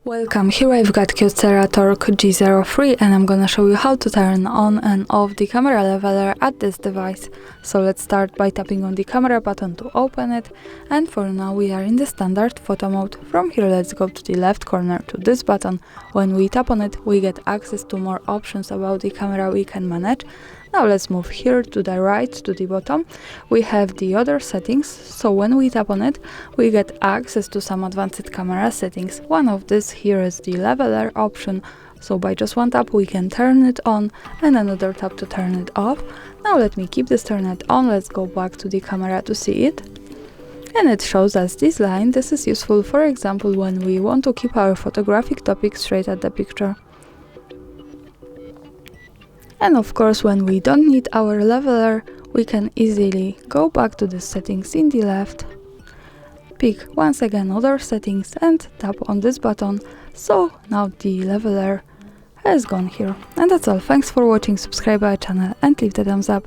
Welcome, here I've got KYOCERA Torque G03 and I'm gonna show you how to turn on and off the camera leveler at this device. So let's start by tapping on the camera button to open it, and for now we are in the standard photo mode. From here let's go to the left corner to this button. When we tap on it we get access to more options about the camera we can manage. Now let's move here to the right, to the bottom. We have the other settings, so when we tap on it, we get access to some advanced camera settings. One of these here is the leveler option, so by just one tap we can turn it on, and another tap to turn it off. Now let me keep this turned on, let's go back to the camera to see it. And it shows us this line. This is useful, for example, when we want to keep our photographic topic straight at the picture. And of course, when we don't need our leveler, we can easily go back to the settings in the left, pick once again other settings and tap on this button. So now the leveler has gone here. And that's all. Thanks for watching, subscribe our channel and leave the thumbs up.